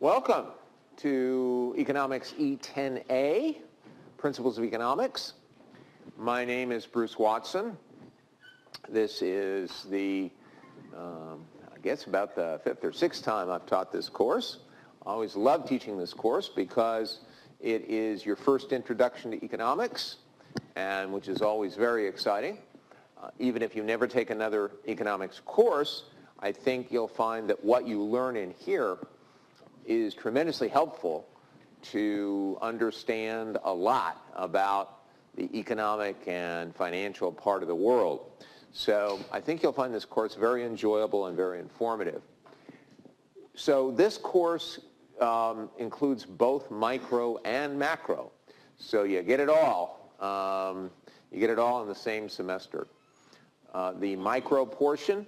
Welcome to Economics E-10a, Principles of Economics. My name is Bruce Watson. This is the, I guess about the fifth or sixth time I've taught this course. I always love teaching this course because it is your first introduction to economics, and which is always very exciting. Even if you never take another economics course, I think you'll find that what you learn in here is tremendously helpful to understand a lot about the economic and financial part of the world. So I think you'll find this course very enjoyable and very informative. So this course includes both micro and macro. So you get it all. You get it all in the same semester. The micro portion,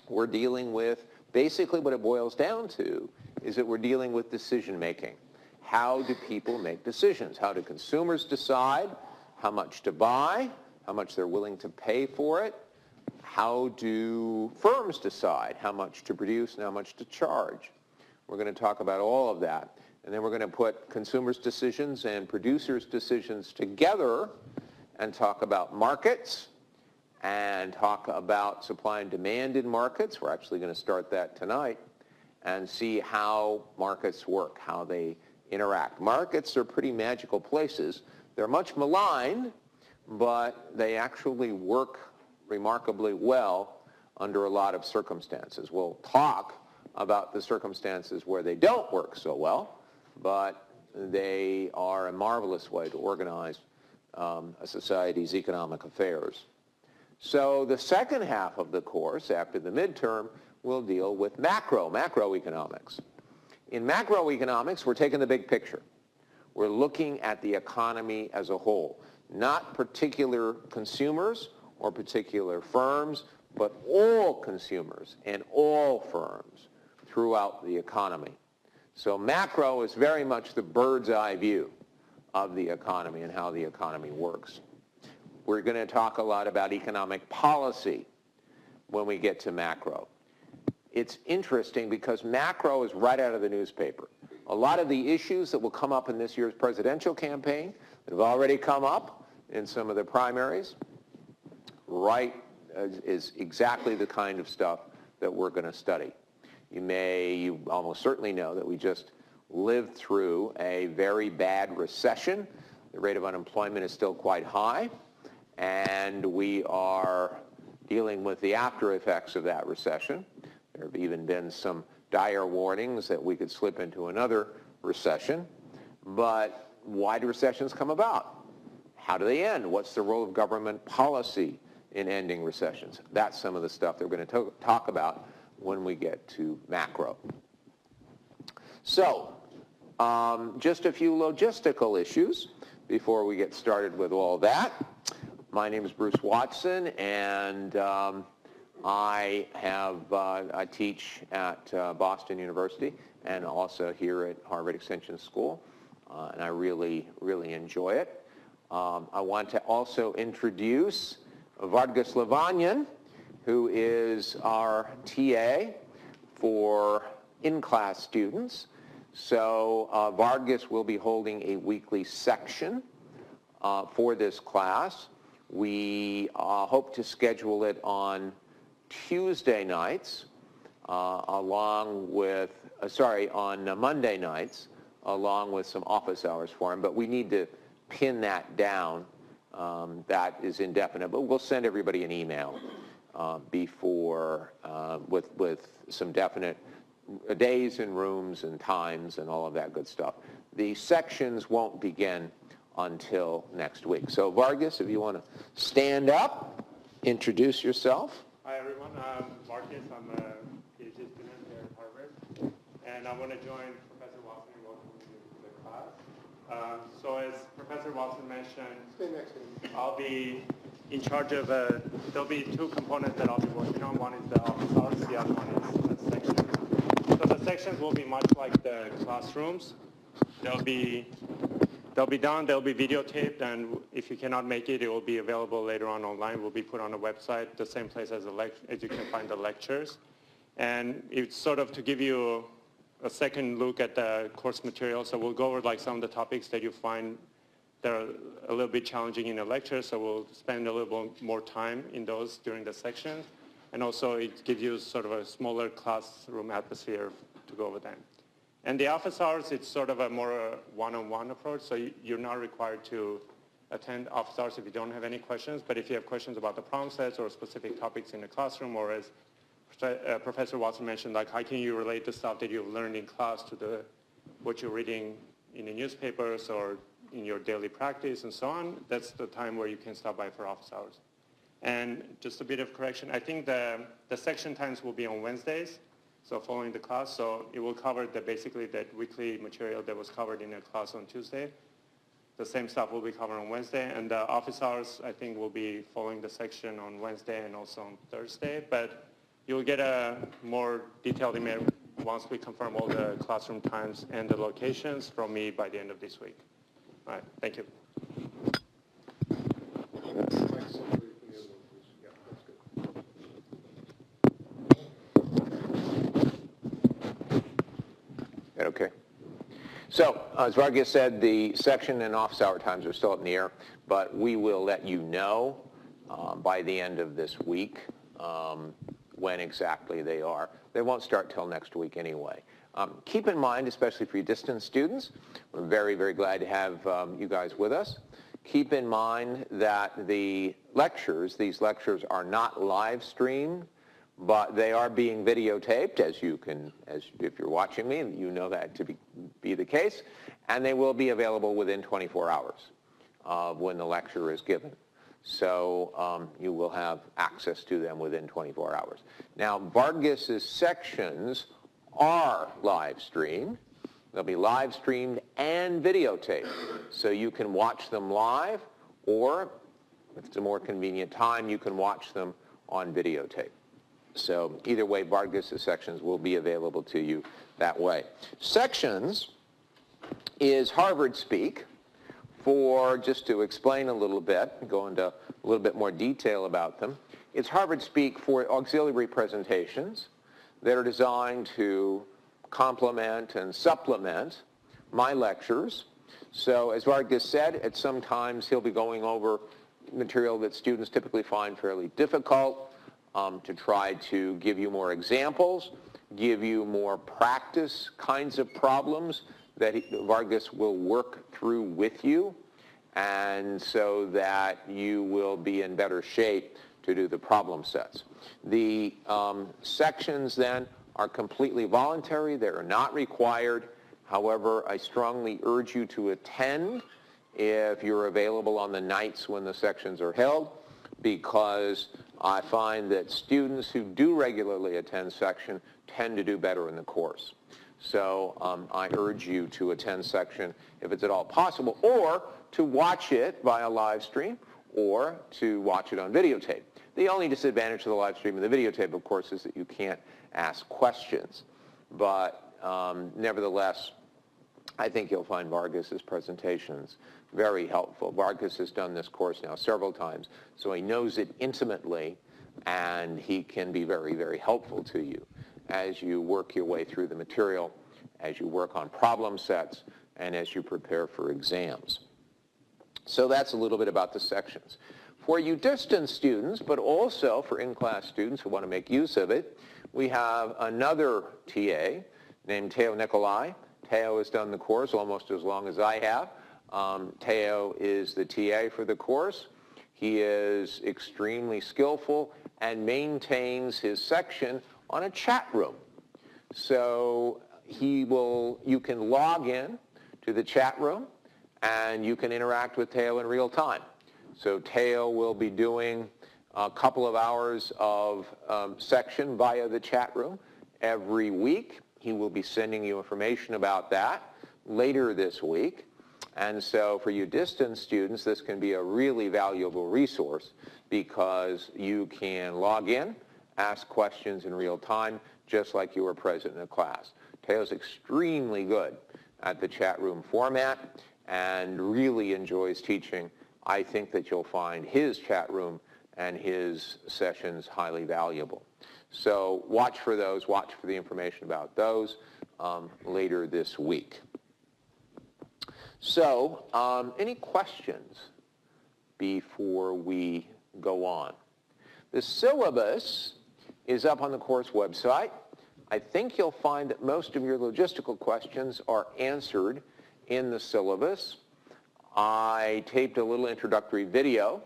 we're dealing with, basically what it boils down to is that we're dealing with decision making. How do people make decisions? How do consumers decide how much to buy, how much they're willing to pay for it? How do firms decide how much to produce and how much to charge? We're going to talk about all of that. And then we're going to put consumers' decisions and producers' decisions together and talk about markets and talk about supply and demand in markets. We're actually going to start that tonight and see how markets work, how they interact. Markets are pretty magical places. They're much maligned, but they actually work remarkably well under a lot of circumstances. We'll talk about the circumstances where they don't work so well, but they are a marvelous way to organize a society's economic affairs. So the second half of the course, after the midterm, will deal with macroeconomics. In macroeconomics, we're taking the big picture. We're looking at the economy as a whole, not particular consumers or particular firms, but all consumers and all firms throughout the economy. So macro is very much the bird's eye view of the economy and how the economy works. We're going to talk a lot about economic policy when we get to macro. It's interesting because macro is right out of the newspaper. A lot of the issues that will come up in this year's presidential campaign that have already come up in some of the primaries, is exactly the kind of stuff that we're going to study. You almost certainly know that we just lived through a very bad recession. The rate of unemployment is still quite high, and we are dealing with the after effects of that recession. There have even been some dire warnings that we could slip into another recession. But why do recessions come about? How do they end? What's the role of government policy in ending recessions? That's some of the stuff that we're going to talk about when we get to macro. So, just a few logistical issues before we get started with all that. My name is Bruce Watson, and I teach at Boston University and also here at Harvard Extension School, and I really, really enjoy it. I want to also introduce Vargas Levanyan, who is our TA for in-class students. So Vargas will be holding a weekly section for this class. We hope to schedule it on Tuesday nights, on Monday nights, along with some office hours for him. But we need to pin that down. That is indefinite. But we'll send everybody an email with some definite days and rooms and times and all of that good stuff. The sections won't begin until next week. So Vargas, if you want to stand up, introduce yourself. Hi everyone, I'm Marcus. I'm a PhD student here at Harvard, and I want to join Professor Watson and welcome you to the class. So as Professor Watson mentioned, I'll be in charge of, there'll be two components that I'll be working on. One is the office hours, the other one is the sections. So the sections will be much like the classrooms. They'll be done, they'll be videotaped, and if you cannot make it, it will be available later on online. Will be put on a website, the same place as you can find the lectures. And it's sort of to give you a second look at the course material. So we'll go over like some of the topics that you find that are a little bit challenging in the lecture. So we'll spend a little bit more time in those during the section. And also it gives you sort of a smaller classroom atmosphere to go over them. And the office hours, it's sort of a more one-on-one approach. So you're not required to attend office hours if you don't have any questions. But if you have questions about the problem sets or specific topics in the classroom, or as Professor Watson mentioned, like how can you relate the stuff that you've learned in class to what you're reading in the newspapers or in your daily practice and so on, that's the time where you can stop by for office hours. And just a bit of correction, I think the section times will be on Wednesdays, so following the class, so it will cover basically that weekly material that was covered in the class on Tuesday. The same stuff will be covered on Wednesday, and the office hours, I think, will be following the section on Wednesday and also on Thursday, but you'll get a more detailed email once we confirm all the classroom times and the locations from me by the end of this week. All right, thank you. Okay. So, as Vargas said, the section and office hour times are still up in the air, but we will let you know by the end of this week when exactly they are. They won't start till next week anyway. Keep in mind, especially for your distance students, we're very, very glad to have you guys with us. Keep in mind that these lectures are not live streamed, but they are being videotaped, as if you're watching me, you know that to be the case, and they will be available within 24 hours of when the lecture is given. So you will have access to them within 24 hours. Now, Vargas's sections are live streamed. They'll be live streamed and videotaped. So you can watch them live, or if it's a more convenient time, you can watch them on videotape. So either way, Vargas's sections will be available to you that way. Sections is Harvard speak for, just to explain a little bit, go into a little bit more detail about them. It's Harvard speak for auxiliary presentations that are designed to complement and supplement my lectures. So as Vargas said, at some times he'll be going over material that students typically find fairly difficult, to try to give you more examples, give you more practice kinds of problems that Vargas will work through with you, and so that you will be in better shape to do the problem sets. The sections then are completely voluntary. They are not required. However, I strongly urge you to attend if you're available on the nights when the sections are held, because I find that students who do regularly attend section tend to do better in the course. So I urge you to attend section if it's at all possible, or to watch it via live stream, or to watch it on videotape. The only disadvantage of the live stream and the videotape, of course, is that you can't ask questions. But nevertheless, I think you'll find Vargas's presentations very helpful. Vargas has done this course now several times, so he knows it intimately, and he can be very, very helpful to you as you work your way through the material, as you work on problem sets, and as you prepare for exams. So that's a little bit about the sections. For you distance students, but also for in-class students who want to make use of it, we have another TA named Teo Nicolai. Teo has done the course almost as long as I have. Teo is the TA for the course. He is extremely skillful and maintains his section on a chat room. So you can log in to the chat room and you can interact with Teo in real time. So Teo will be doing a couple of hours of section via the chat room every week. He will be sending you information about that later this week. And so for you distance students, this can be a really valuable resource because you can log in, ask questions in real time, just like you were present in a class. Teo's extremely good at the chat room format and really enjoys teaching. I think that you'll find his chat room and his sessions highly valuable. So watch for those, watch for the information about those. later this week. So, any questions before we go on? The syllabus is up on the course website. I think you'll find that most of your logistical questions are answered in the syllabus. I taped a little introductory video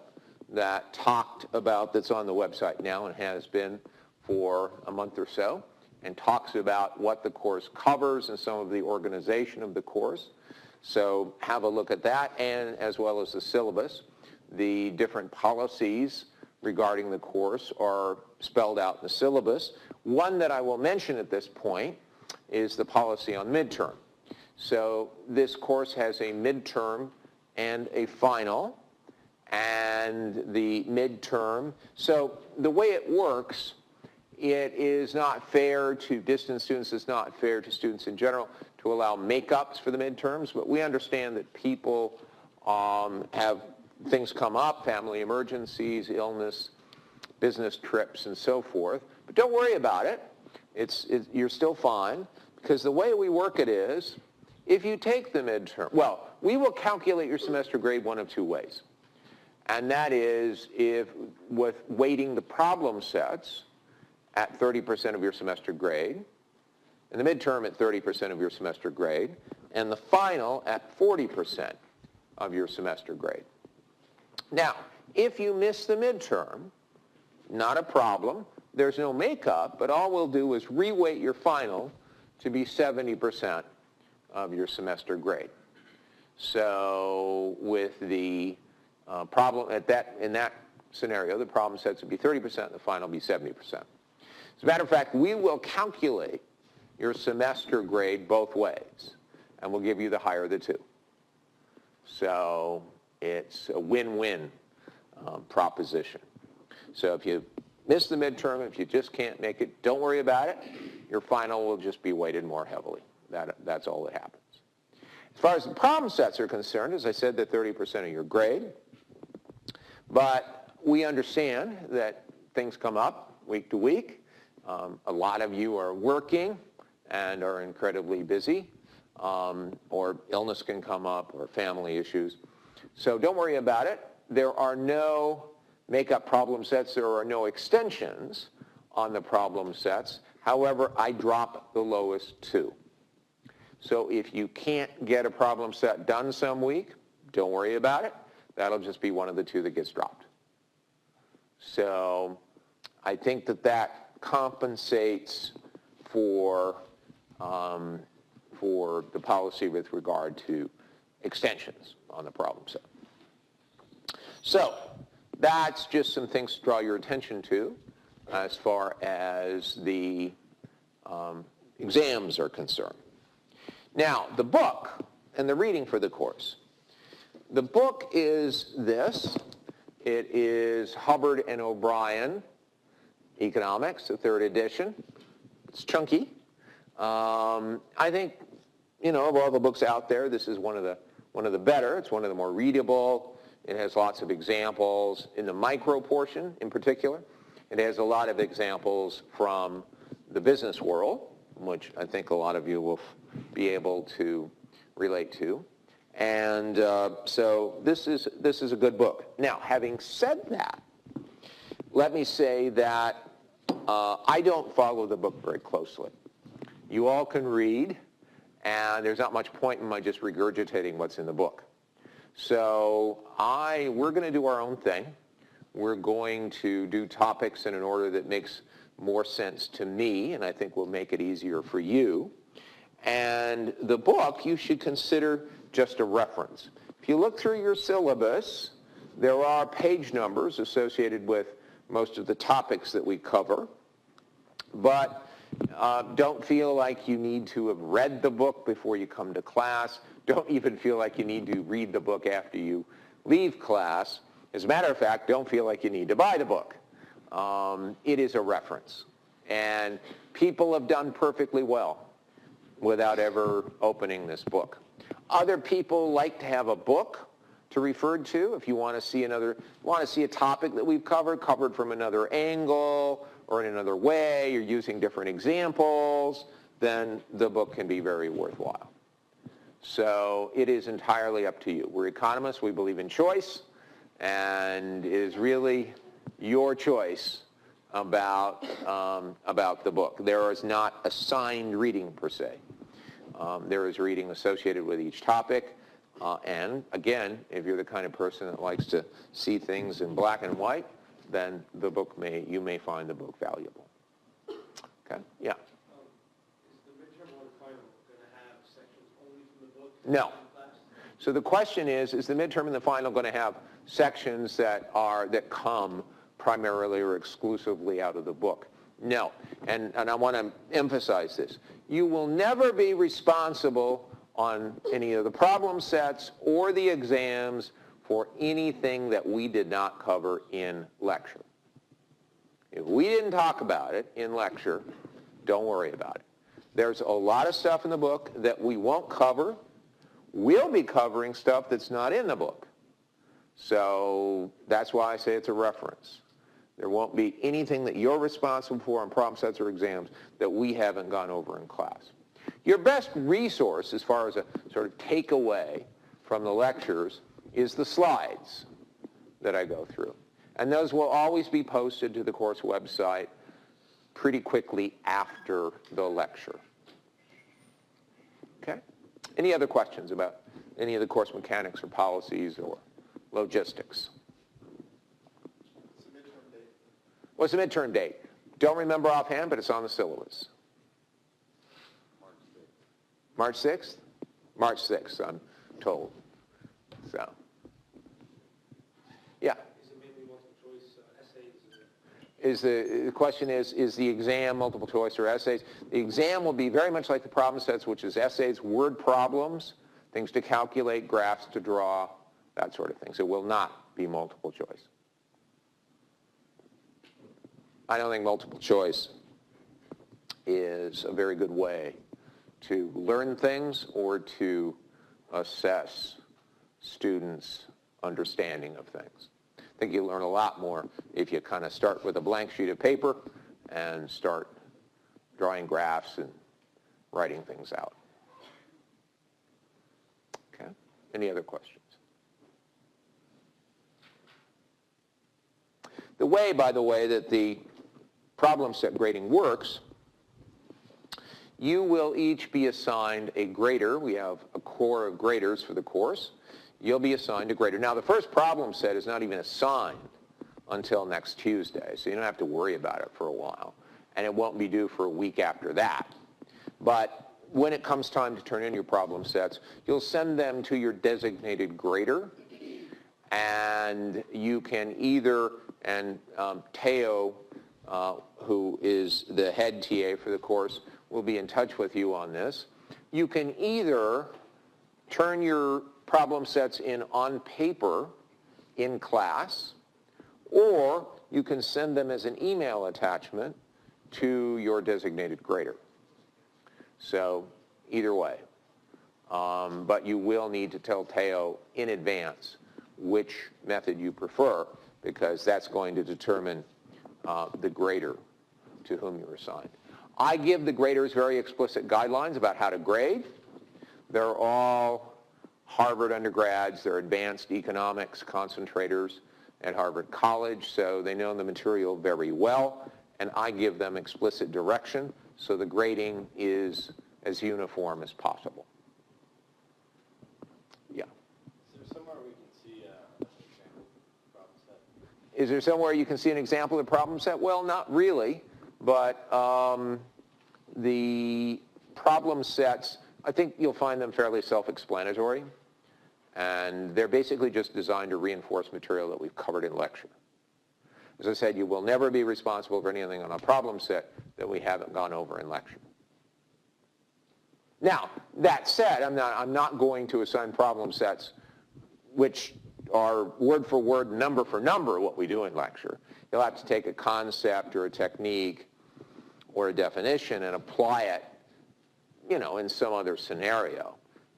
that talked about, that's on the website now and has been for a month or so, and talks about what the course covers and some of the organization of the course. So have a look at that, and as well as the syllabus. The different policies regarding the course are spelled out in the syllabus. One that I will mention at this point is the policy on midterm. So this course has a midterm and a final, and the midterm. So the way it works, it is not fair to distance students, it's not fair to students in general to allow makeups for the midterms, but we understand that people have things come up, family emergencies, illness, business trips, and so forth. But don't worry about it. You're still fine, because the way we work it is, if you take the midterm, well, we will calculate your semester grade one of two ways. And that is with weighting the problem sets at 30% of your semester grade, and the midterm at 30% of your semester grade, and the final at 40% of your semester grade. Now, if you miss the midterm, not a problem. There's no makeup, but all we'll do is reweight your final to be 70% of your semester grade. So with the problem in that scenario, the problem sets would be 30%, and the final would be 70%. As a matter of fact, we will calculate your semester grade both ways, and we'll give you the higher of the two. So it's a win-win proposition. So if you miss the midterm, if you just can't make it, don't worry about it. Your final will just be weighted more heavily. That's all that happens. As far as the problem sets are concerned, as I said, they're 30% of your grade. But we understand that things come up week to week. A lot of you are working and are incredibly busy, or illness can come up, or family issues. So don't worry about it. There are no makeup problem sets. There are no extensions on the problem sets. However, I drop the lowest two. So if you can't get a problem set done some week, don't worry about it. That'll just be one of the two that gets dropped. So I think that compensates for the policy with regard to extensions on the problem set. So that's just some things to draw your attention to as far as the exams are concerned. Now, the book and the reading for the course. The book is this. It is Hubbard and O'Brien, Economics, the 3rd edition. It's chunky. I think, of all the books out there, this is one of the better. It's one of the more readable. It has lots of examples in the micro portion in particular. It has a lot of examples from the business world, which I think a lot of you will be able to relate to. And so this is a good book. Now, having said that, let me say that I don't follow the book very closely. You all can read, and there's not much point in my just regurgitating what's in the book. So we're going to do our own thing. We're going to do topics in an order that makes more sense to me, and I think will make it easier for you. And the book you should consider just a reference. If you look through your syllabus, there are page numbers associated with most of the topics that we cover, but don't feel like you need to have read the book before you come to class. Don't even feel like you need to read the book after you leave class. As a matter of fact, don't feel like you need to buy the book. It is a reference. And people have done perfectly well without ever opening this book. Other people like to have a book to refer to if you want to see a topic that we've covered from another angle or in another way. You're using different examples. then the book can be very worthwhile. So it is entirely up to you. We're economists. We believe in choice, and it is really your choice about the book. There is not assigned reading per se. There is reading associated with each topic. And again, if you're the kind of person that likes to see things in black and white, then you may find the book valuable. Okay? Yeah. Is the midterm or the final going to have sections only from the book? No. So the question is the midterm and the final going to have sections that come primarily or exclusively out of the book? No. And I want to emphasize this. You will never be responsible on any of the problem sets or the exams for anything that we did not cover in lecture. If we didn't talk about it in lecture, don't worry about it. There's a lot of stuff in the book that we won't cover. We'll be covering stuff that's not in the book. So that's why I say it's a reference. There won't be anything that you're responsible for on problem sets or exams that we haven't gone over in class. Your best resource as far as a sort of takeaway from the lectures is the slides that I go through. And those will always be posted to the course website pretty quickly after the lecture. Okay? Any other questions about any of the course mechanics or policies or logistics? What's the midterm date? Don't remember offhand, but it's on the syllabus. March 6th? March 6th, I'm told. So, yeah. Is it mainly multiple choice essays? The question is the exam multiple choice or essays? The exam will be very much like the problem sets, which is essays, word problems, things to calculate, graphs to draw, that sort of thing. So it will not be multiple choice. I don't think multiple choice is a very good way to learn things or to assess students' understanding of things. I think you learn a lot more if you kind of start with a blank sheet of paper and start drawing graphs and writing things out. Okay? Any other questions? The way, by the way, that the problem set grading works, you will each be assigned a grader. We have a core of graders for the course. You'll be assigned a grader. Now, the first problem set is not even assigned until next Tuesday, so you don't have to worry about it for a while. And it won't be due for a week after that. But when it comes time to turn in your problem sets, you'll send them to your designated grader. And you can either, and Teo, who is the head TA for the course, will be in touch with you on this. You can either turn your problem sets in on paper in class, or you can send them as an email attachment to your designated grader. So either way. But you will need to tell Teo in advance which method you prefer, because that's going to determine the grader to whom you're assigned. I give the graders very explicit guidelines about how to grade. They're all Harvard undergrads. They're advanced economics concentrators at Harvard College, so they know the material very well, and I give them explicit direction so the grading is as uniform as possible. Yeah. Is there somewhere we can see an example of the problem set? Is there somewhere you can see an example of the problem set? Well, not really, but the problem sets, I think you'll find them fairly self-explanatory, and they're basically just designed to reinforce material that we've covered in lecture. As I said, you will never be responsible for anything on a problem set that we haven't gone over in lecture. Now, that said, I'm not going to assign problem sets which are word for word, number for number what we do in lecture. You'll have to take a concept or a technique or a definition and apply it, in some other scenario.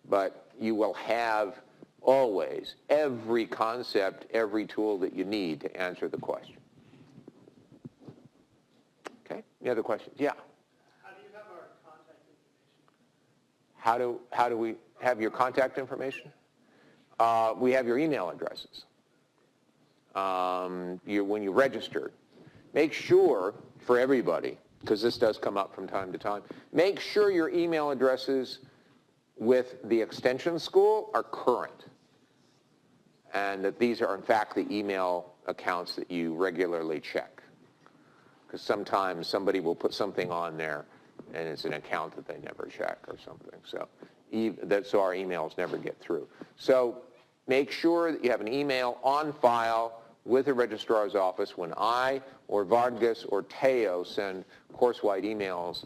But you will have always every concept, every tool that you need to answer the question. Okay? Any other questions? Yeah? How do you have our contact How do we have your contact information? We have your email addresses. When you registered, make sure for everybody, because this does come up from time to time, make sure your email addresses with the extension school are current, and that these are in fact the email accounts that you regularly check, because sometimes somebody will put something on there and it's an account that they never check or something, so our emails never get through. So make sure that you have an email on file with the registrar's office. When I or Vargas or Teo send course-wide emails,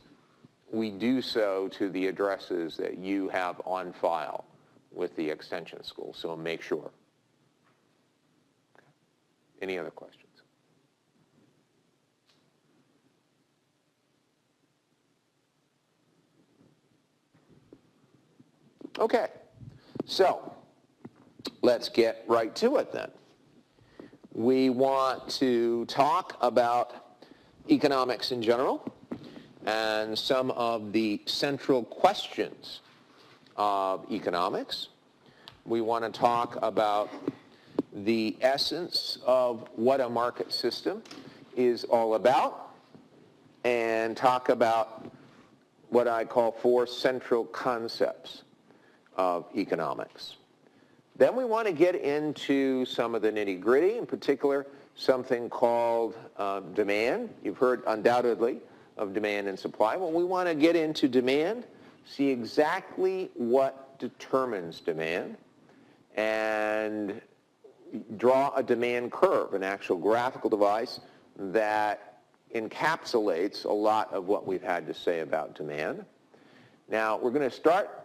we do so to the addresses that you have on file with the extension school, so make sure. Okay. Any other questions? Okay, so let's get right to it then. We want to talk about economics in general and some of the central questions of economics. We want to talk about the essence of what a market system is all about and talk about what I call 4 central concepts of economics. Then we want to get into some of the nitty-gritty, in particular something called demand. You've heard undoubtedly of demand and supply. Well, we want to get into demand, see exactly what determines demand, and draw a demand curve, an actual graphical device that encapsulates a lot of what we've had to say about demand. Now, we're going to start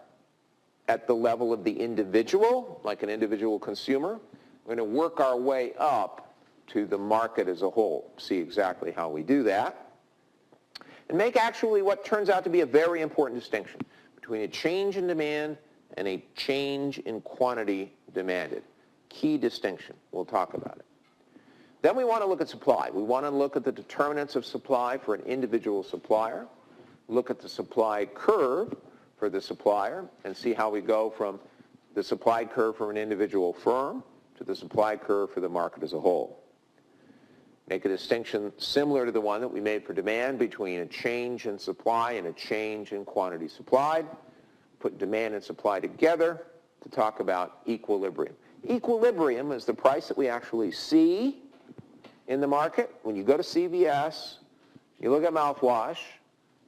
at the level of the individual, like an individual consumer. We're going to work our way up to the market as a whole, see exactly how we do that, and make actually what turns out to be a very important distinction between a change in demand and a change in quantity demanded. Key distinction. We'll talk about it. Then we want to look at supply. We want to look at the determinants of supply for an individual supplier, look at the supply curve for the supplier, and see how we go from the supply curve for an individual firm to the supply curve for the market as a whole. Make a distinction similar to the one that we made for demand between a change in supply and a change in quantity supplied. Put demand and supply together to talk about equilibrium. Equilibrium is the price that we actually see in the market. When you go to CVS, you look at mouthwash,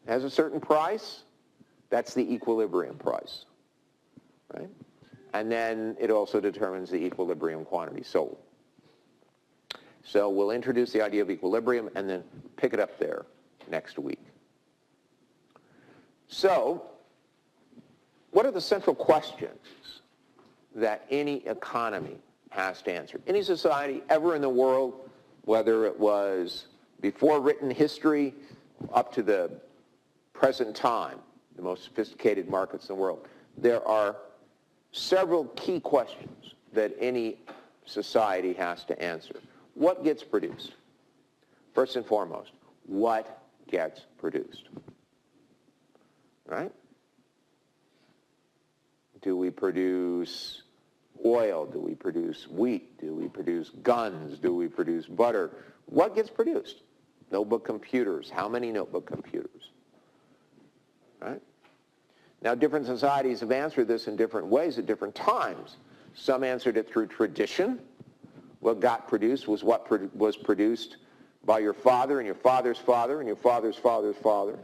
it has a certain price. That's the equilibrium price, right? And then it also determines the equilibrium quantity sold. So we'll introduce the idea of equilibrium and then pick it up there next week. So what are the central questions that any economy has to answer? Any society ever in the world, whether it was before written history up to the present time, the most sophisticated markets in the world, there are several key questions that any society has to answer. What gets produced? First and foremost, what gets produced? Right? Do we produce oil? Do we produce wheat? Do we produce guns? Do we produce butter? What gets produced? Notebook computers. How many notebook computers? Right? Now, different societies have answered this in different ways at different times. Some answered it through tradition. What got produced was what was produced by your father and your father's father and your father's father's father.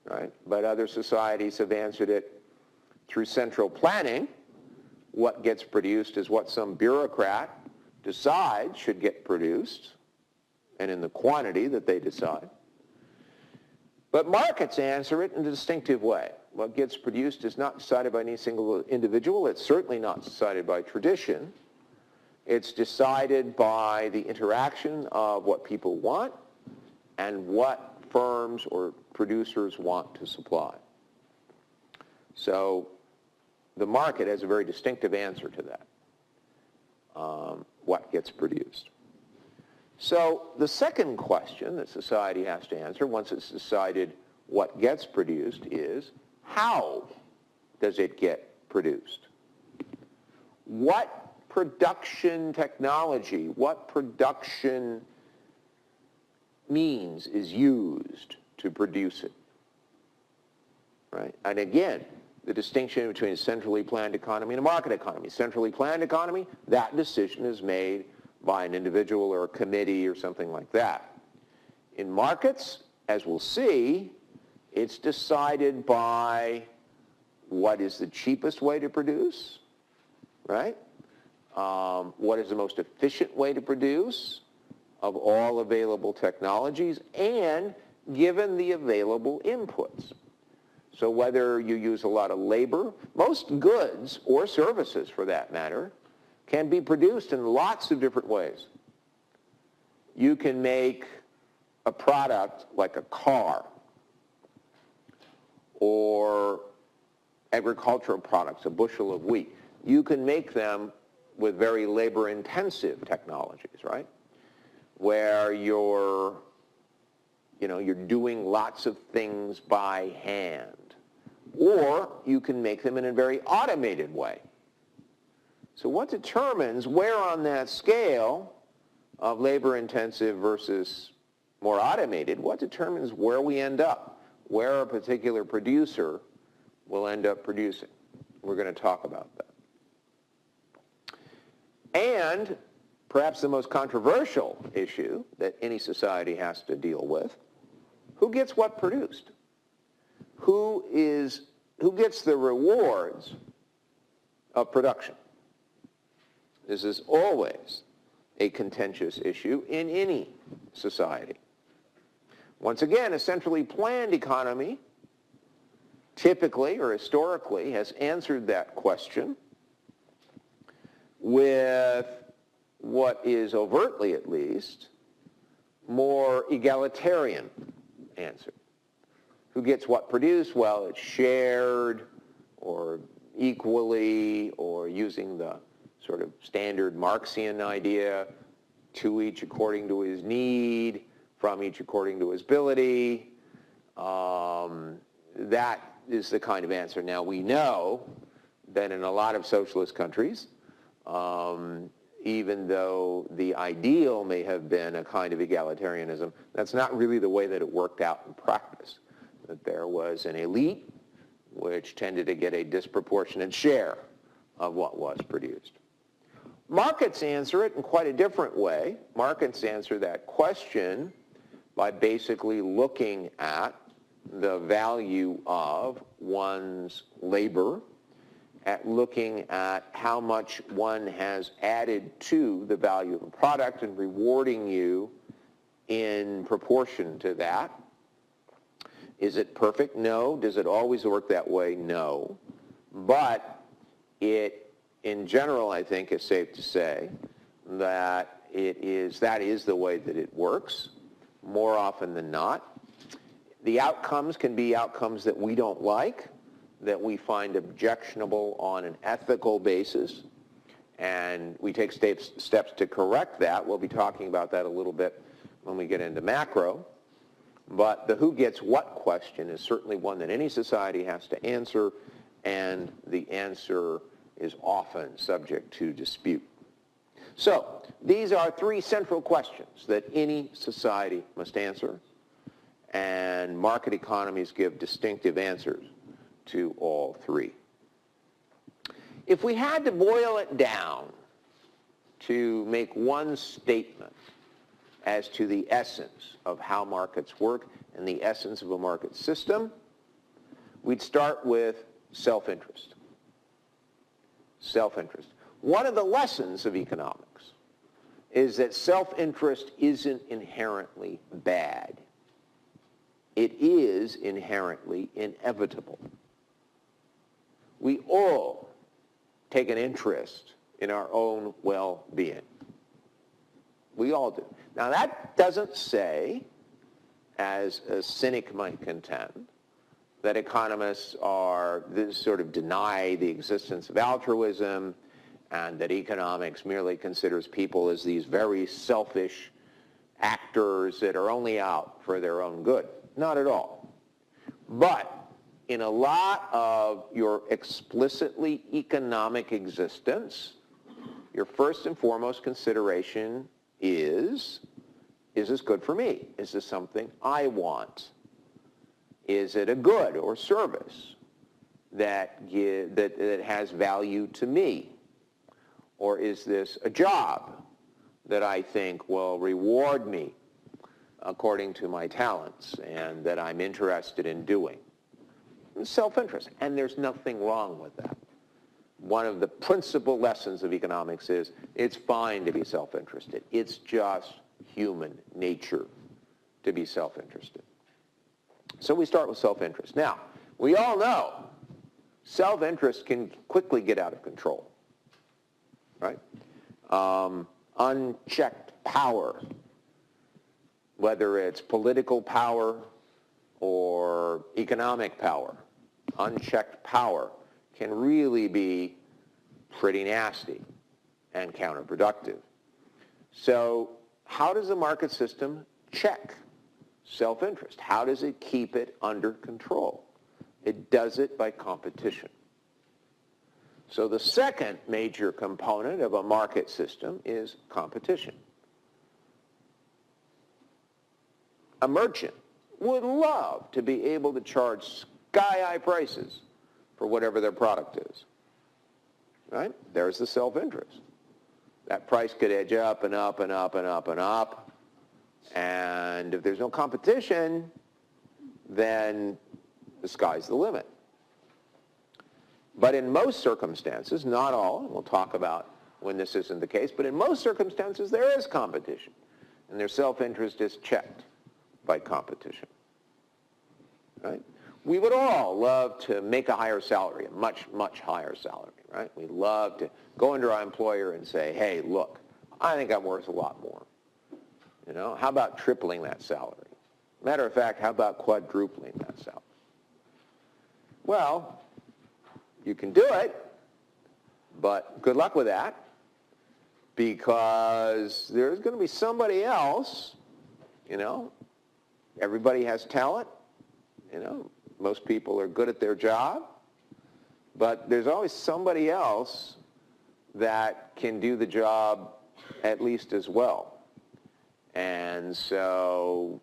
Right? But other societies have answered it through central planning. What gets produced is what some bureaucrat decides should get produced, and in the quantity that they decide. But markets answer it in a distinctive way. What gets produced is not decided by any single individual. It's certainly not decided by tradition. It's decided by the interaction of what people want and what firms or producers want to supply. So the market has a very distinctive answer to that, what gets produced. So the second question that society has to answer once it's decided what gets produced is how does it get produced? What production technology, what production means is used to produce it? Right? And again, the distinction between a centrally planned economy and a market economy. Centrally planned economy, that decision is made by an individual or a committee or something like that. In markets, as we'll see, it's decided by what is the cheapest way to produce, right? What is the most efficient way to produce of all available technologies, and given the available inputs. So whether you use a lot of labor, most goods or services for that matter, can be produced in lots of different ways. You can make a product like a car or agricultural products, a bushel of wheat. You can make them with very labor-intensive technologies, right? Where you're doing lots of things by hand. Or you can make them in a very automated way. So what determines where on that scale of labor-intensive versus more automated, what determines where we end up, where a particular producer will end up producing? We're going to talk about that. And perhaps the most controversial issue that any society has to deal with, who gets what produced? Who gets the rewards of production? This is always a contentious issue in any society. Once again, a centrally planned economy typically or historically has answered that question with what is overtly, at least, more egalitarian answer. Who gets what produced? Well, it's shared or equally, or using the sort of standard Marxian idea, to each according to his need, from each according to his ability. That is the kind of answer. Now, we know that in a lot of socialist countries, even though the ideal may have been a kind of egalitarianism, that's not really the way that it worked out in practice. That there was an elite which tended to get a disproportionate share of what was produced. Markets answer it in quite a different way. Markets answer that question by basically looking at the value of one's labor, at looking at how much one has added to the value of a product and rewarding you in proportion to that. Is it perfect? No. Does it always work that way? No. But it, in general, I think it's safe to say that that is the way that it works more often than not. The outcomes can be outcomes that we don't like, that we find objectionable on an ethical basis, and we take steps to correct that. We'll be talking about that a little bit when we get into macro. But the who gets what question is certainly one that any society has to answer, and the answer is often subject to dispute. So these are three central questions that any society must answer, and market economies give distinctive answers to all three. If we had to boil it down to make one statement as to the essence of how markets work and the essence of a market system, we'd start with self-interest. Self-interest. One of the lessons of economics is that self-interest isn't inherently bad. It is inherently inevitable. We all take an interest in our own well-being. We all do. Now, that doesn't say, as a cynic might contend, that economists sort of deny the existence of altruism, and that economics merely considers people as these very selfish actors that are only out for their own good. Not at all. But in a lot of your explicitly economic existence, your first and foremost consideration is this good for me? Is this something I want? Is it a good or service that has value to me? Or is this a job that I think will reward me according to my talents and that I'm interested in doing? It's self-interest, and there's nothing wrong with that. One of the principal lessons of economics is it's fine to be self-interested. It's just human nature to be self-interested. So we start with self-interest. Now, we all know self-interest can quickly get out of control, right? Unchecked power, whether it's political power or economic power, unchecked power can really be pretty nasty and counterproductive. So how does the market system check self-interest? How does it keep it under control? It does it by competition. So the second major component of a market system is competition. A merchant would love to be able to charge sky-high prices for whatever their product is, right? There's the self-interest. That price could edge up and up and up and up and up, and if there's no competition, then the sky's the limit. But in most circumstances, not all, and we'll talk about when this isn't the case, but in most circumstances there is competition, and their self-interest is checked by competition, right? We would all love to make a higher salary, a much, much higher salary, right? We'd love to go into our employer and say, hey, look, I think I'm worth a lot more. You know, how about tripling that salary? Matter of fact, how about quadrupling that salary? Well, you can do it, but good luck with that, because there's going to be somebody else, you know. Everybody has talent, you know. Most people are good at their job, but there's always somebody else that can do the job at least as well. And so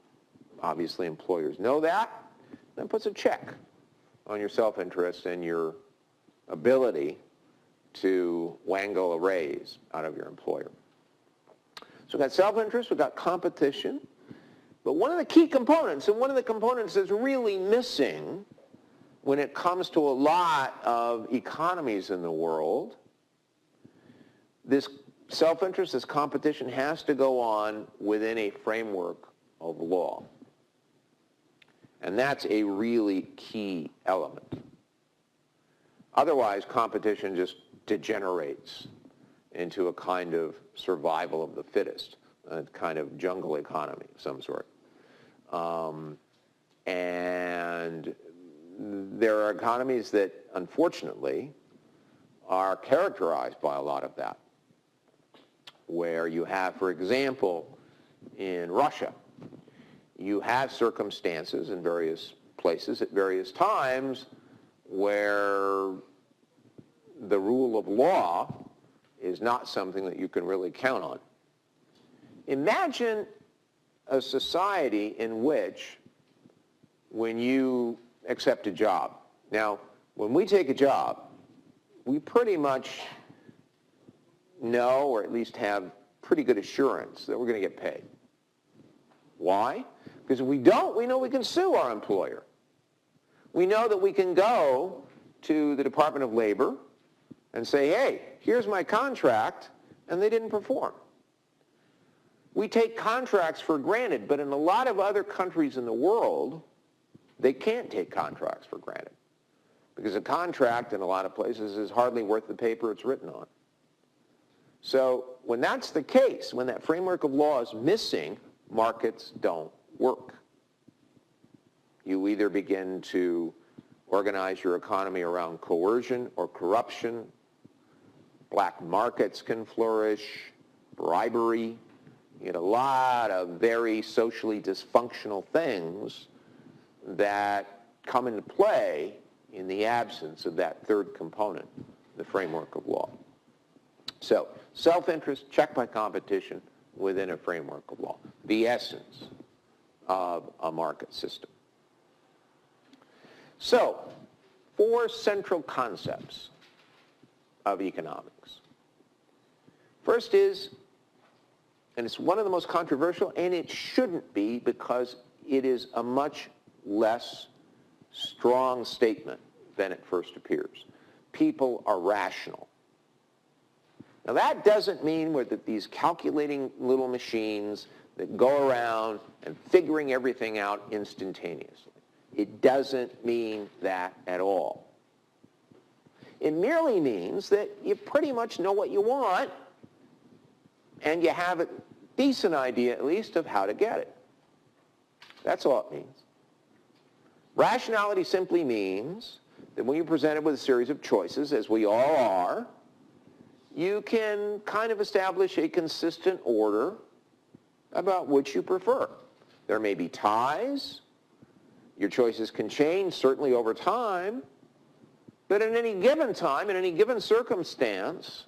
obviously employers know that. That puts a check on your self-interest and your ability to wangle a raise out of your employer. So we've got self-interest, we've got competition. But one of the key components, and one of the components that's really missing when it comes to a lot of economies in the world, this self-interest, this competition has to go on within a framework of law. And that's a really key element. Otherwise, competition just degenerates into a kind of survival of the fittest, a kind of jungle economy of some sort. And there are economies that, unfortunately, are characterized by a lot of that, where you have, for example, in Russia, you have circumstances in various places at various times where the rule of law is not something that you can really count on. Imagine a society in which, when you accept a job, now, when we take a job, we pretty much know, or at least have pretty good assurance that we're going to get paid. Why? Because if we don't, we know we can sue our employer. We know that we can go to the Department of Labor and say, hey, here's my contract, and they didn't perform. We take contracts for granted, but in a lot of other countries in the world, they can't take contracts for granted, because a contract in a lot of places is hardly worth the paper it's written on. So when that's the case, when that framework of law is missing, markets don't work. You either begin to organize your economy around coercion or corruption. Black markets can flourish, bribery. You get a lot of very socially dysfunctional things that come into play in the absence of that third component, the framework of law. So, self-interest, checked by competition within a framework of law, the essence of a market system. So, 4 central concepts of economics. First is, and it's one of the most controversial, and it shouldn't be because it is a much less strong statement than it first appears. People are rational. Now that doesn't mean that these calculating little machines that go around and figuring everything out instantaneously. It doesn't mean that at all. It merely means that you pretty much know what you want and you have a decent idea at least of how to get it. That's all it means. Rationality simply means that when you're presented with a series of choices, as we all are, you can kind of establish a consistent order about which you prefer. There may be ties. Your choices can change, certainly over time. But at any given time, in any given circumstance,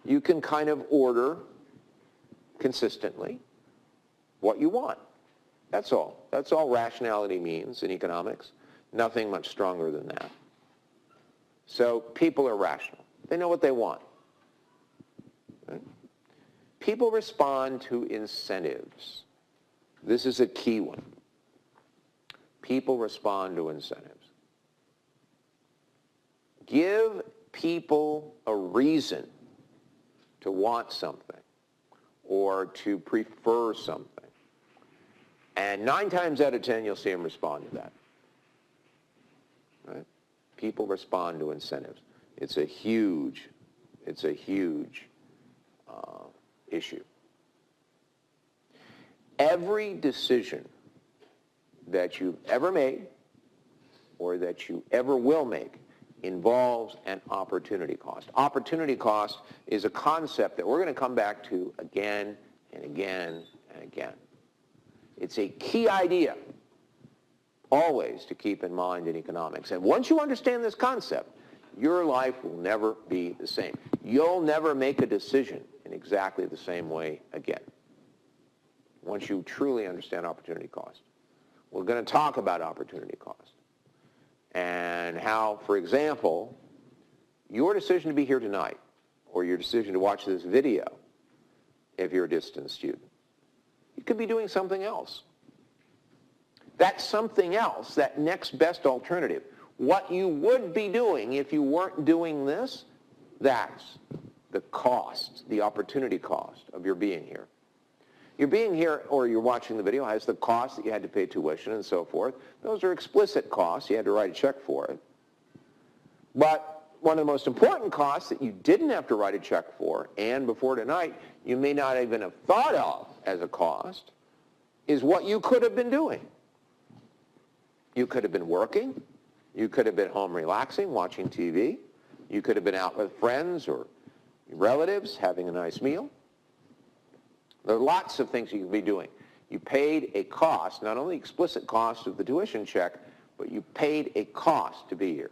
you can kind of order consistently what you want. That's all. That's all rationality means in economics. Nothing much stronger than that. So people are rational. They know what they want. Right? People respond to incentives. This is a key one. People respond to incentives. Give people a reason to want something or to prefer something. And 9 times out of 10, you'll see them respond to that. Right? People respond to incentives. It's a huge issue. Every decision that you've ever made or that you ever will make involves an opportunity cost. Opportunity cost is a concept that we're going to come back to again and again and again. It's a key idea always to keep in mind in economics. And once you understand this concept, your life will never be the same. You'll never make a decision in exactly the same way again once you truly understand opportunity cost. We're going to talk about opportunity cost and how, for example, your decision to be here tonight or your decision to watch this video, if you're a distance student, you could be doing something else. That something else, that next best alternative, what you would be doing if you weren't doing this, that's the cost, the opportunity cost of your being here. Your being here or you're watching the video has the cost that you had to pay tuition and so forth. Those are explicit costs. You had to write a check for it. But one of the most important costs that you didn't have to write a check for, and before tonight you may not even have thought of as a cost, is what you could have been doing. You could have been working. You could have been home relaxing, watching TV. You could have been out with friends or relatives having a nice meal. There are lots of things you can be doing. You paid a cost, not only explicit cost of the tuition check, but you paid a cost to be here.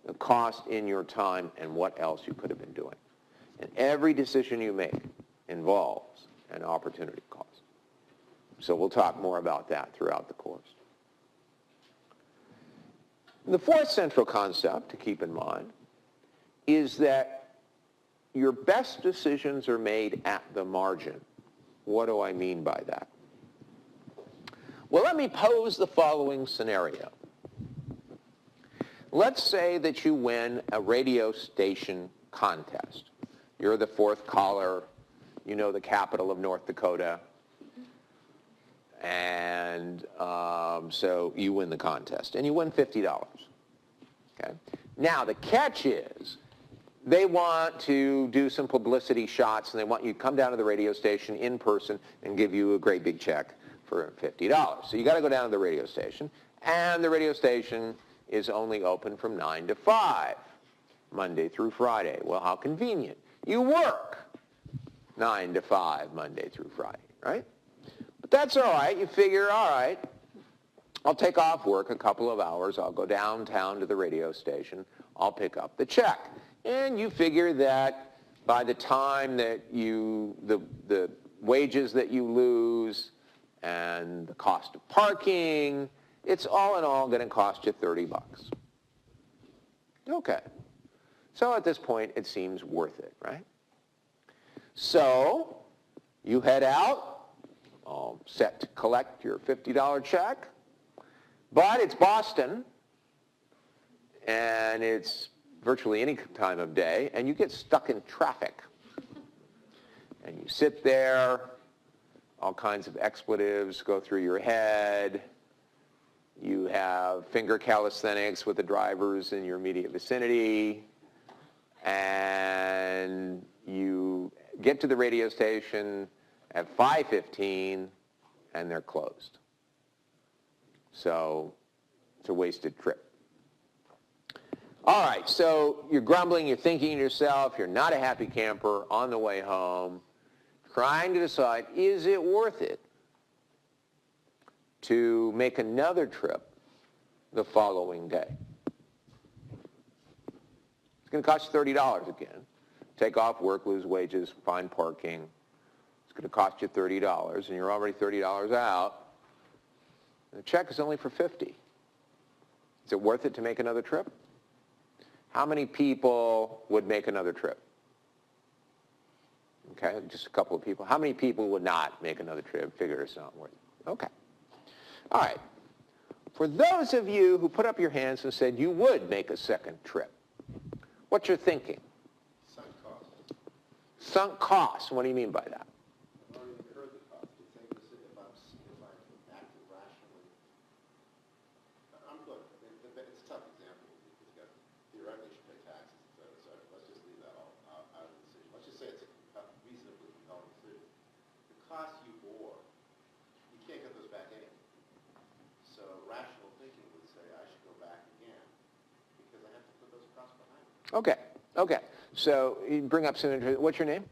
A cost in your time and what else you could have been doing. And every decision you make involves an opportunity cost. So we'll talk more about that throughout the course. The 4th central concept to keep in mind is that your best decisions are made at the margin. What do I mean by that? Well, let me pose the following scenario. Let's say that you win a radio station contest. You're the 4th caller. You know the capital of North Dakota. And so you win the contest. And you win $50. Okay? Now, the catch is they want to do some publicity shots, and they want you to come down to the radio station in person and give you a great big check for $50. So you got to go down to the radio station, and the radio station is only open from 9 to 5, Monday through Friday. Well, how convenient. You work 9 to 5, Monday through Friday, right? But that's all right. You figure, all right, I'll take off work a couple of hours. I'll go downtown to the radio station. I'll pick up the check. And you figure that by the time that the wages that you lose and the cost of parking, it's all in all going to cost you $30. Okay. So at this point, it seems worth it, right? So you head out, all set to collect your $50 check, but it's Boston, and it's virtually any time of day, and you get stuck in traffic. And you sit there, all kinds of expletives go through your head. You have finger calisthenics with the drivers in your immediate vicinity, and you get to the radio station at 5:15, and they're closed. So it's a wasted trip. All right, so you're grumbling, you're thinking to yourself, you're not a happy camper on the way home, trying to decide, is it worth it to make another trip the following day? It's going to cost you $30 again. Take off work, lose wages, find parking. It's going to cost you $30, and you're already $30 out. The check is only for $50. Is it worth it to make another trip? How many people would make another trip? Okay, just a couple of people. How many people would not make another trip, figure it's not worth it? Okay. All right. For those of you who put up your hands and said you would make a second trip, what's your thinking? Sunk costs. Sunk costs. What do you mean by that? I've already incurred the cost. You think this, if I'm acting rationally, I'm good. It's a tough example because you got theoretically you should pay taxes, et cetera. So let's just leave that all out of the decision. Let's just say it's a reasonably compelling decision. The costs you bore, you can't get those back anyway. So rational thinking would say I should go back again because I have to put those costs behind me. Okay. Okay. So you bring up some interest. What's your name?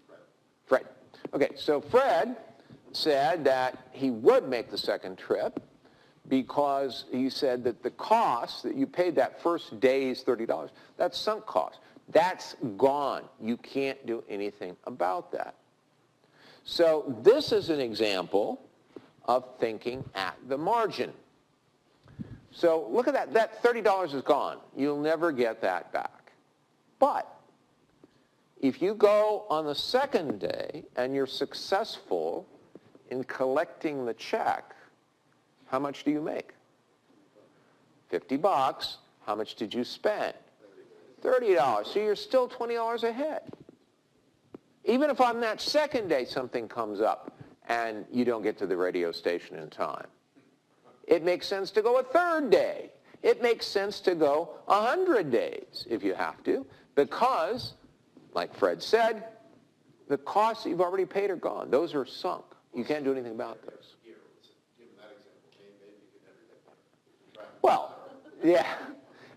Fred. Fred. Okay. So Fred said that he would make the second trip because he said that the cost that you paid that first day's $30, that's sunk cost. That's gone. You can't do anything about that. So this is an example of thinking at the margin. So look at that. That $30 is gone. You'll never get that back. But if you go on the second day and you're successful in collecting the check, how much do you make? $50. How much did you spend? $30. So you're still $20 ahead. Even if on that second day something comes up and you don't get to the radio station in time. It makes sense to go a third day. It makes sense to go 100 days if you have to, because, like Fred said, the costs you've already paid are gone. Those are sunk. You can't do anything about those. Given that example, maybe you could never get there. Well, yeah.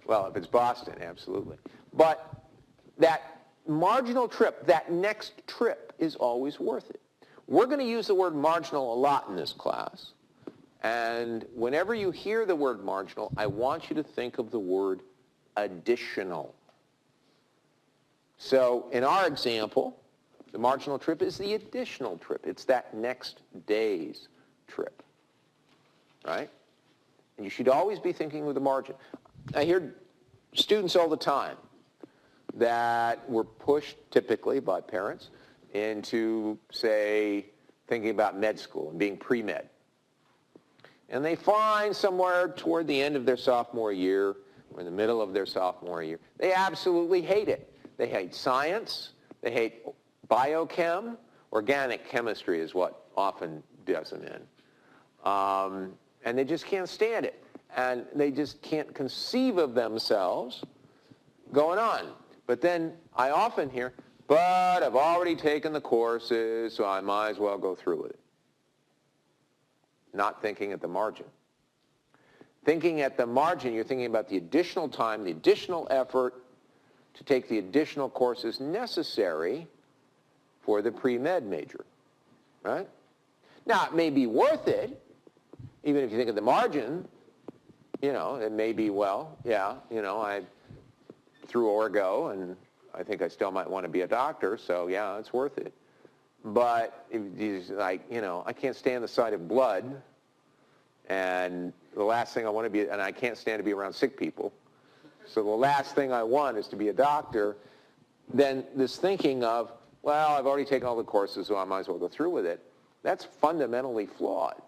Well, if it's Boston, absolutely. But that marginal trip, that next trip, is always worth it. We're going to use the word marginal a lot in this class. And whenever you hear the word marginal, I want you to think of the word additional. So in our example, the marginal trip is the additional trip. It's that next day's trip, right? And you should always be thinking with the margin. I hear students all the time that were pushed typically by parents into, say, thinking about med school and being pre-med. And they find somewhere toward the end of their sophomore year or in the middle of their sophomore year, they absolutely hate it. They hate science. They hate biochem. Organic chemistry is what often does them in. And they just can't stand it. And they just can't conceive of themselves going on. But then I often hear, but I've already taken the courses, so I might as well go through with it. Not thinking at the margin. Thinking at the margin, you're thinking about the additional time, the additional effort to take the additional courses necessary for the pre-med major, right? Now, it may be worth it even if you think of the margin, it may be, well, yeah, I through Orgo, and I think I still might want to be a doctor, so yeah, it's worth it. But if I can't stand the sight of blood, and the last thing I want to be, and I can't stand to be around sick people, so the last thing I want is to be a doctor, then this thinking of, well, I've already taken all the courses, so I might as well go through with it, that's fundamentally flawed.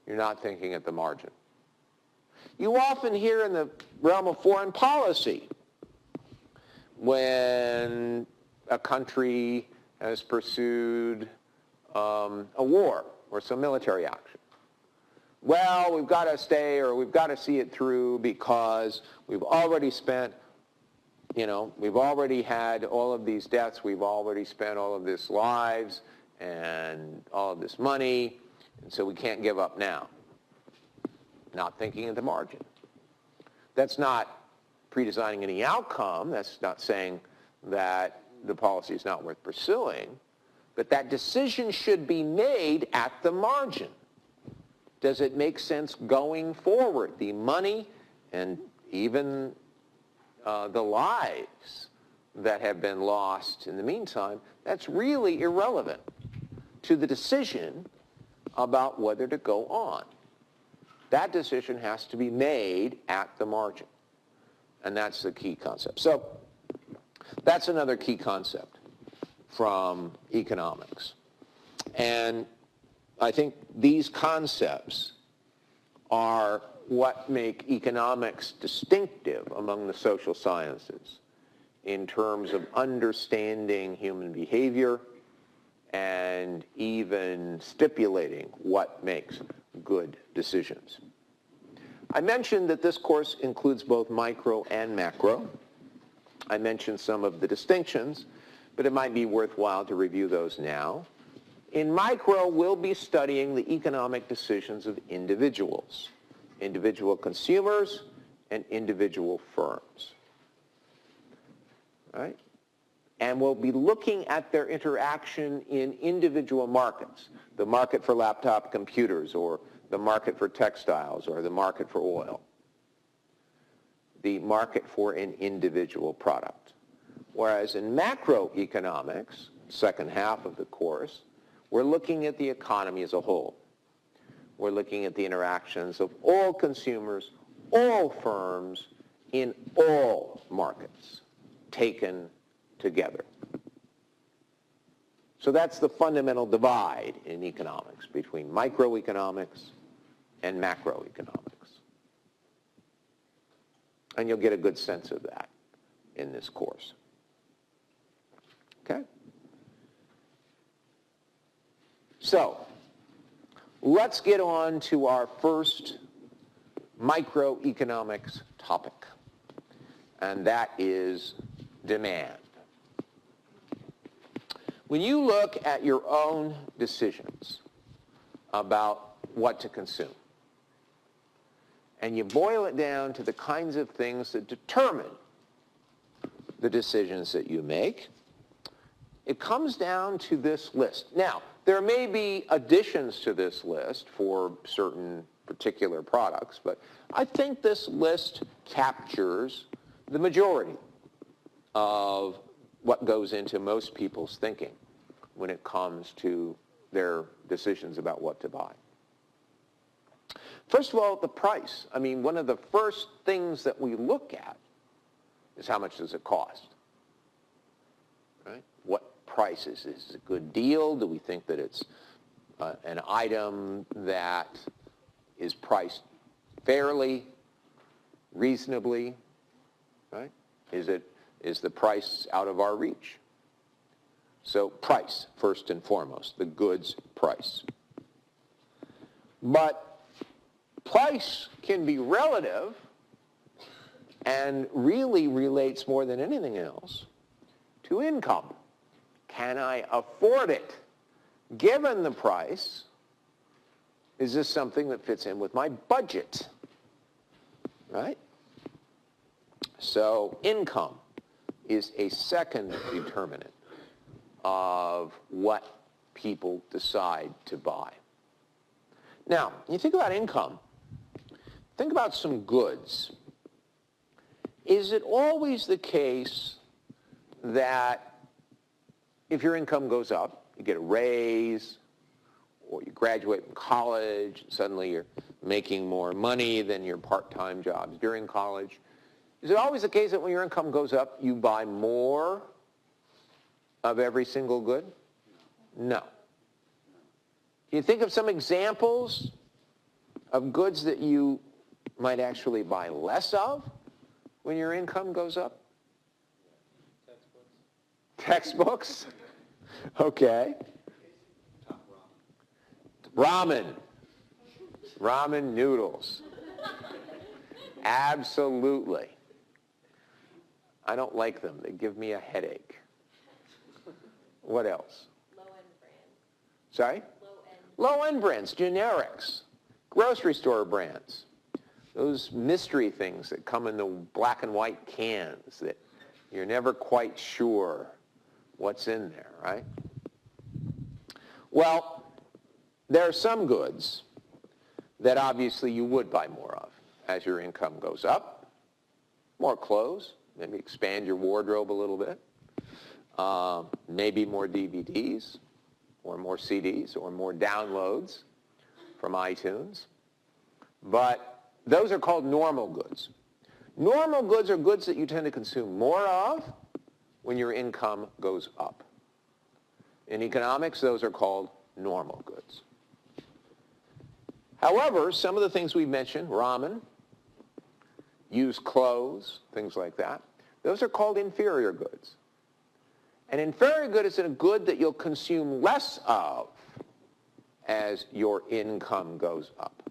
You're not thinking at the margin. You often hear in the realm of foreign policy, when a country has pursued a war or some military action. Well, we've got to stay, or we've got to see it through because we've already spent, we've already had all of these deaths, we've already spent all of this lives and all of this money, and so we can't give up now. Not thinking at the margin. That's not pre-designing any outcome. That's not saying that the policy is not worth pursuing, but that decision should be made at the margin. Does it make sense going forward? The money and even the lives that have been lost in the meantime, that's really irrelevant to the decision about whether to go on. That decision has to be made at the margin. And that's the key concept. So that's another key concept from economics. And I think these concepts are what make economics distinctive among the social sciences in terms of understanding human behavior and even stipulating what makes good decisions. I mentioned that this course includes both micro and macro. I mentioned some of the distinctions, but it might be worthwhile to review those now. In micro, we'll be studying the economic decisions of individuals, individual consumers, and individual firms. Right? And we'll be looking at their interaction in individual markets, the market for laptop computers, or the market for textiles, or the market for oil, the market for an individual product. Whereas in macroeconomics, second half of the course, we're looking at the economy as a whole. We're looking at the interactions of all consumers, all firms, in all markets, taken together. So that's the fundamental divide in economics between microeconomics and macroeconomics. And you'll get a good sense of that in this course. Okay? So, let's get on to our first microeconomics topic, and that is demand. When you look at your own decisions about what to consume, and you boil it down to the kinds of things that determine the decisions that you make, it comes down to this list. Now, there may be additions to this list for certain particular products, but I think this list captures the majority of what goes into most people's thinking when it comes to their decisions about what to buy. First of all, the price. I mean, one of the first things that we look at is how much does it cost, right? What price is it? Is it a good deal? Do we think that it's an item that is priced fairly, reasonably, right? Is the price out of our reach? So price, first and foremost, the goods price. But price can be relative and really relates more than anything else to income. Can I afford it? Given the price, is this something that fits in with my budget? Right? So income is a second determinant of what people decide to buy. Now, you think about income. Think about some goods. Is it always the case that if your income goes up, you get a raise, or you graduate from college, and suddenly you're making more money than your part-time jobs during college? Is it always the case that when your income goes up, you buy more of every single good? No. Can you think of some examples of goods that you might actually buy less of when your income goes up? Textbooks? Okay. Ramen. Ramen noodles. Absolutely. I don't like them. They give me a headache. What else? Low-end brands. Sorry? Low-end brands, generics, grocery store brands. Those mystery things that come in the black and white cans that you're never quite sure what's in there, right? Well, there are some goods that obviously you would buy more of as your income goes up. More clothes, maybe expand your wardrobe a little bit. Maybe more DVDs, or more CDs, or more downloads from iTunes. But those are called normal goods. Normal goods are goods that you tend to consume more of when your income goes up. In economics, those are called normal goods. However, some of the things we mentioned, ramen, used clothes, things like that, those are called inferior goods. An inferior good is a good that you'll consume less of as your income goes up.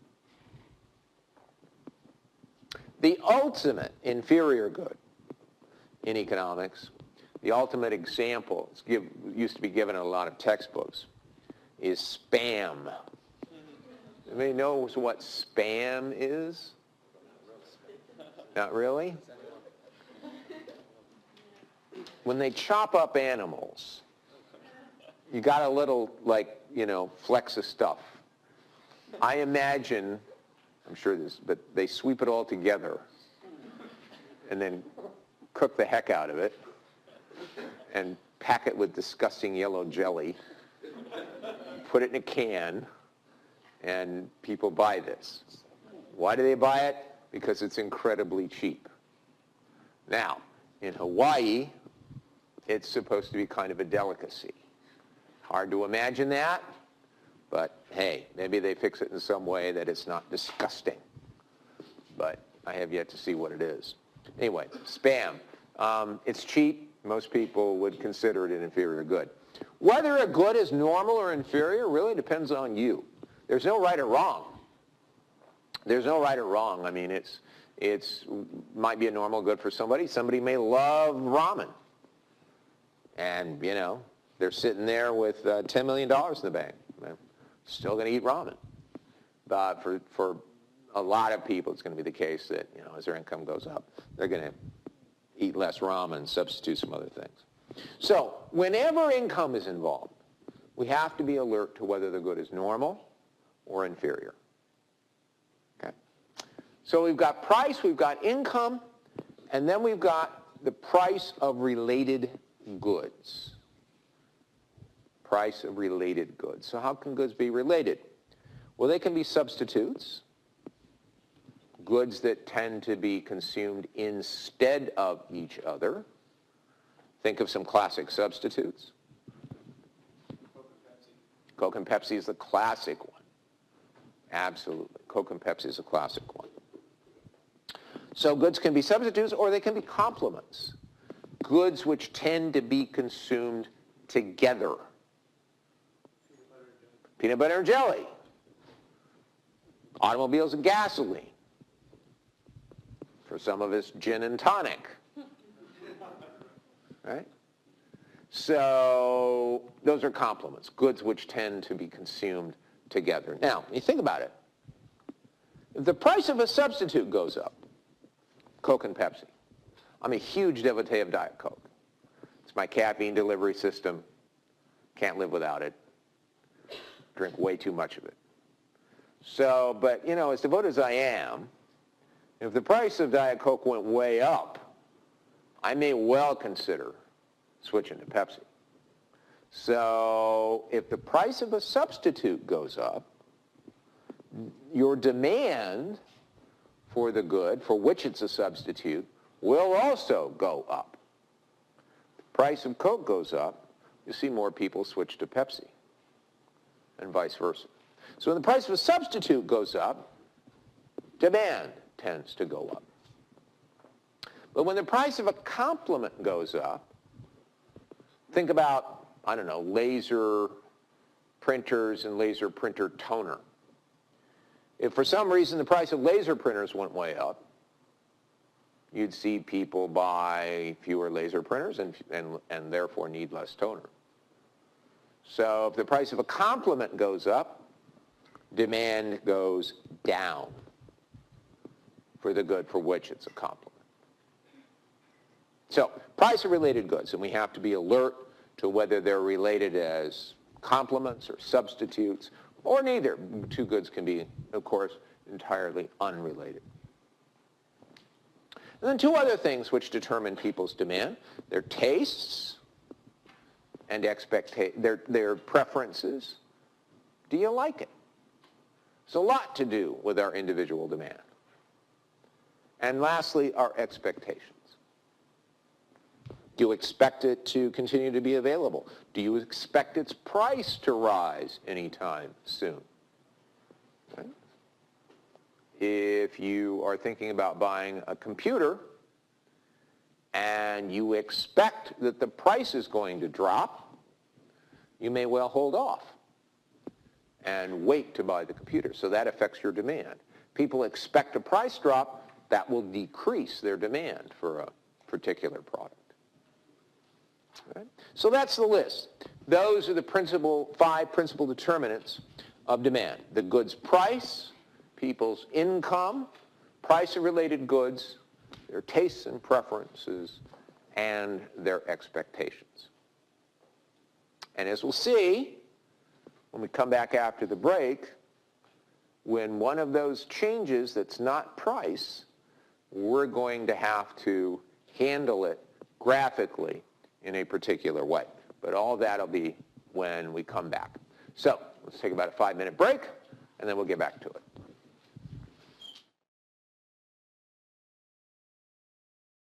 The ultimate inferior good in economics, the ultimate example, used to be given in a lot of textbooks, is spam. Anybody knows what spam is? Not really? When they chop up animals, you got a little, like, flecks of stuff. I imagine, I'm sure this, but they sweep it all together and then cook the heck out of it and pack it with disgusting yellow jelly, put it in a can, and people buy this. Why do they buy it? Because it's incredibly cheap. Now, in Hawaii, it's supposed to be kind of a delicacy. Hard to imagine that, but hey, maybe they fix it in some way that it's not disgusting. But I have yet to see what it is. Anyway, spam. It's cheap. Most people would consider it an inferior good. Whether a good is normal or inferior really depends on you. There's no right or wrong. There's no right or wrong. I mean, it's might be a normal good for somebody. Somebody may love ramen. And, they're sitting there with $10 million in the bank. They're still going to eat ramen. But for a lot of people, it's going to be the case that, as their income goes up, they're going to eat less ramen, substitute some other things. So whenever income is involved, we have to be alert to whether the good is normal or inferior. Okay? So we've got price, we've got income, and then we've got the price of related goods. Price of related goods. So how can goods be related? Well, they can be substitutes, goods that tend to be consumed instead of each other. Think of some classic substitutes. Coke and Pepsi is the classic one. Absolutely. Coke and Pepsi is a classic one. So goods can be substitutes or they can be complements. Goods which tend to be consumed together. Peanut butter and jelly. Automobiles and gasoline. For some of us, gin and tonic. Right? So those are complements, goods which tend to be consumed together. Now, you think about it. If the price of a substitute goes up, Coke and Pepsi, I'm a huge devotee of Diet Coke. It's my caffeine delivery system. Can't live without it. Drink way too much of it. So, but, you know, as devoted as I am, if the price of Diet Coke went way up, I may well consider switching to Pepsi. So if the price of a substitute goes up, your demand for the good for which it's a substitute will also go up. The price of Coke goes up, you see more people switch to Pepsi, and vice versa. So when the price of a substitute goes up, demand tends to go up. But when the price of a complement goes up, think about, I don't know, laser printers and laser printer toner. If for some reason the price of laser printers went way up, you'd see people buy fewer laser printers and therefore need less toner. So if the price of a complement goes up, demand goes down for the good for which it's a complement. So price of related goods, and we have to be alert to whether they're related as complements or substitutes, or neither. Two goods can be, of course, entirely unrelated. And then two other things which determine people's demand: their tastes and their preferences. Do you like it? It's a lot to do with our individual demand. And lastly, our expectations. Do you expect it to continue to be available? Do you expect its price to rise anytime soon? Okay. If you are thinking about buying a computer and you expect that the price is going to drop, you may well hold off and wait to buy the computer. So that affects your demand. People expect a price drop, that will decrease their demand for a particular product. Right? So that's the list. Those are the five principal determinants of demand: the goods price, people's income, price of related goods, their tastes and preferences, and their expectations. And as we'll see when we come back after the break, when one of those changes that's not price, we're going to have to handle it graphically in a particular way. But all that'll be when we come back. So let's take about a 5-minute break, and then we'll get back to it.